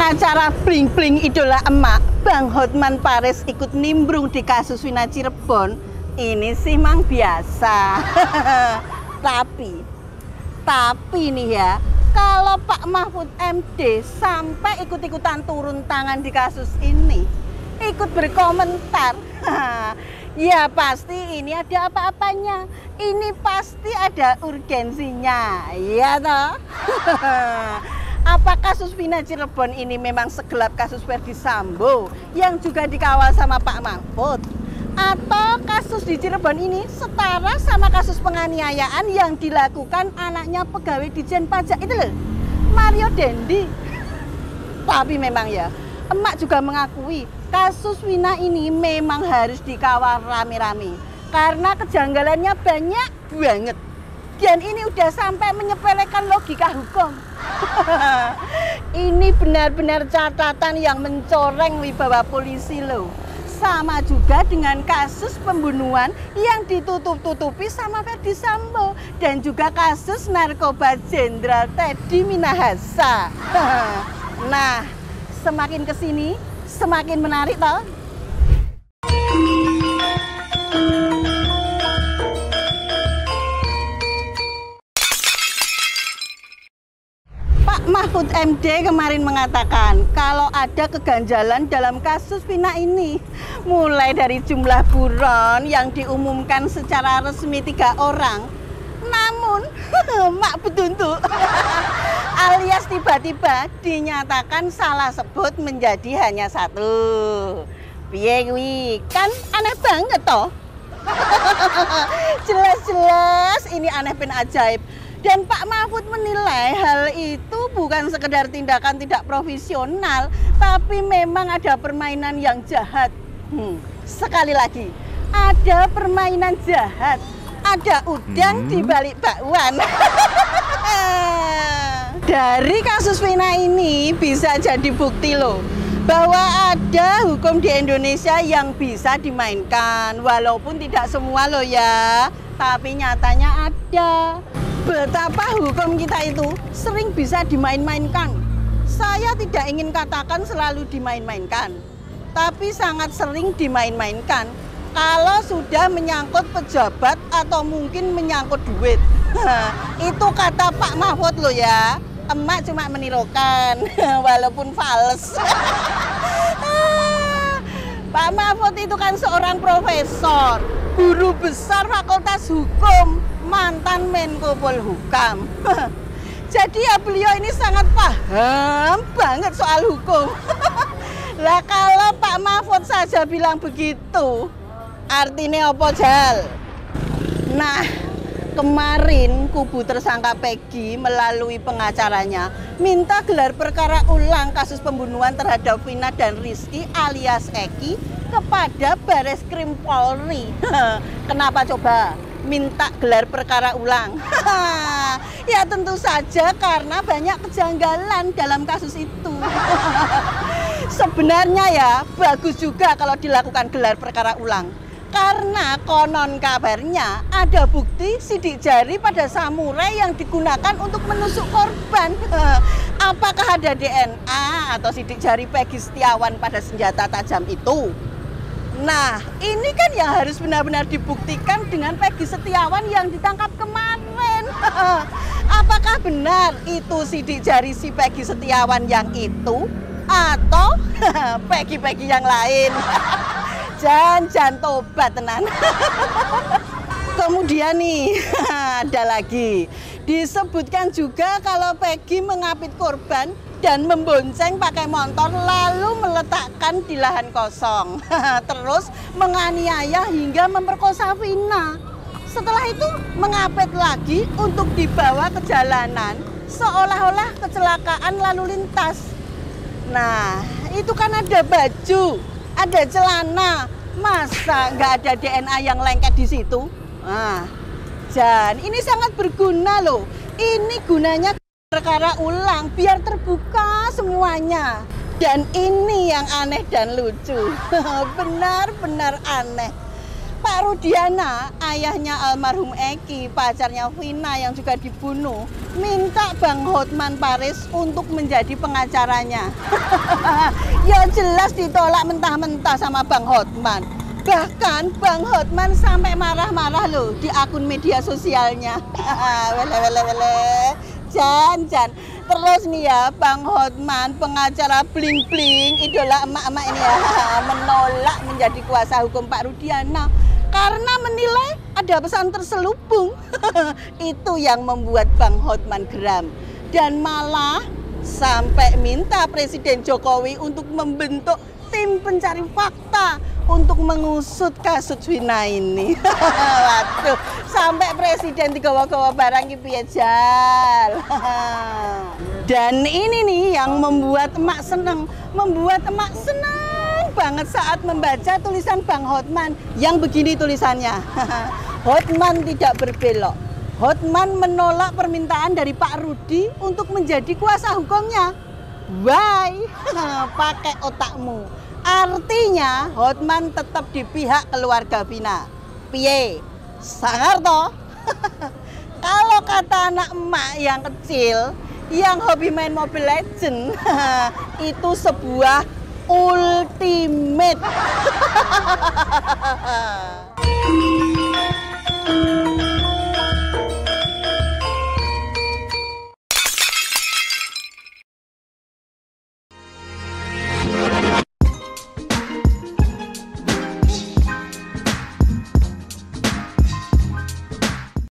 Pengacara bling-bling idola emak, Bang Hotman Paris ikut nimbrung di kasus Wina Cirebon. Ini sih mang biasa. Tapi nih ya, kalau Pak Mahfud MD sampai ikut-ikutan turun tangan di kasus ini, ikut berkomentar, ya pasti ini ada apa-apanya. Ini pasti ada urgensinya, ya toh? Apa kasus Wina Cirebon ini memang segelap kasus Ferdy Sambo yang juga dikawal sama Pak Mahfud? Atau kasus di Cirebon ini setara sama kasus penganiayaan yang dilakukan anaknya pegawai Ditjen Pajak itu loh, Mario Dendi? Tapi memang ya, emak juga mengakui kasus Wina ini memang harus dikawal rame-rame karena kejanggalannya banyak banget. Dan ini udah sampai menyepelekan logika hukum. Ini benar-benar catatan yang mencoreng wibawa polisi loh. Sama juga dengan kasus pembunuhan yang ditutup-tutupi sama Ferdy Sambo. Dan juga kasus narkoba Jenderal Teddy Minahasa. Nah, semakin kesini semakin menarik toh. Mahfud MD kemarin mengatakan kalau ada keganjalan dalam kasus Wina ini, mulai dari jumlah buron yang diumumkan secara resmi 3 orang, namun mak betuntuk alias tiba-tiba dinyatakan salah sebut menjadi hanya 1. Piye kuwi? Kan aneh banget toh. Jelas-jelas ini aneh ben ajaib. Dan Pak Mahfud menilai hal itu bukan sekedar tindakan tidak profesional, tapi memang ada permainan yang jahat. Sekali lagi, ada permainan jahat, ada udang di balik bakwan. Dari kasus Wina ini bisa jadi bukti loh, bahwa ada hukum di Indonesia yang bisa dimainkan, walaupun tidak semua loh ya, tapi nyatanya ada. Betapa hukum kita itu sering bisa dimain-mainkan. Saya tidak ingin katakan selalu dimain-mainkan, tapi sangat sering dimain-mainkan kalau sudah menyangkut pejabat atau mungkin menyangkut duit. Itu kata Pak Mahfud loh ya. Emak cuma menirukan walaupun fals. Pak Mahfud itu kan seorang profesor, guru besar Fakultas Hukum, mantan Menko Polhukam. Jadi ya beliau ini sangat paham banget soal hukum. Lah kalau Pak Mahfud saja bilang begitu, artinya apa Jal? Nah, kemarin kubu tersangka Peggy melalui pengacaranya minta gelar perkara ulang kasus pembunuhan terhadap Wina dan Rizky alias Eki kepada Bareskrim Polri. Kenapa coba minta gelar perkara ulang? Ya tentu saja karena banyak kejanggalan dalam kasus itu. Sebenarnya ya bagus juga kalau dilakukan gelar perkara ulang, karena konon kabarnya ada bukti sidik jari pada samurai yang digunakan untuk menusuk korban. Apakah ada DNA atau sidik jari Peggy Setiawan pada senjata tajam itu? Nah, ini kan yang harus benar-benar dibuktikan dengan Peggy Setiawan yang ditangkap kemarin. Apakah benar itu sidik jari si Peggy Setiawan yang itu atau Peggy-Peggy yang lain? Jangan tobat tenan. Kemudian nih, ada lagi. Disebutkan juga kalau Peggy mengapit korban dan membonceng pakai motor lalu meletakkan di lahan kosong. Terus menganiaya hingga memperkosa Wina. Setelah itu mengapit lagi untuk dibawa ke jalanan seolah-olah kecelakaan lalu lintas. Nah, itu kan ada baju, ada celana, masa nggak ada DNA yang lengket di situ? Nah, dan ini sangat berguna loh. Ini gunanya perkara ulang biar terbuka semuanya. Dan ini yang aneh dan lucu. Benar-benar aneh. Pak Rudiana, ayahnya almarhum Eki, pacarnya Vina yang juga dibunuh, minta Bang Hotman Paris untuk menjadi pengacaranya. Ya jelas ditolak mentah-mentah sama Bang Hotman. Bahkan Bang Hotman sampai marah-marah loh di akun media sosialnya. Wele. Jan. Terus nih ya, Bang Hotman, pengacara bling-bling, idola emak-emak ini ya, menolak menjadi kuasa hukum Pak Rudiana karena menilai ada pesan terselubung. Itu yang membuat Bang Hotman geram dan malah sampai minta Presiden Jokowi untuk membentuk tim pencari fakta untuk mengusut kasus Vina ini. Waduh, sampai Presiden digawa-gawa barang ki piye Jal. Dan ini nih yang membuat emak seneng banget saat membaca tulisan Bang Hotman yang begini tulisannya. Hotman tidak berbelok. Hotman menolak permintaan dari Pak Rudi untuk menjadi kuasa hukumnya. Why? Pakai otakmu. Artinya Hotman tetap di pihak keluarga Vina. Piye? Sangar toh? Kalau kata anak emak yang kecil yang hobi main Mobile Legend, itu sebuah ultimate.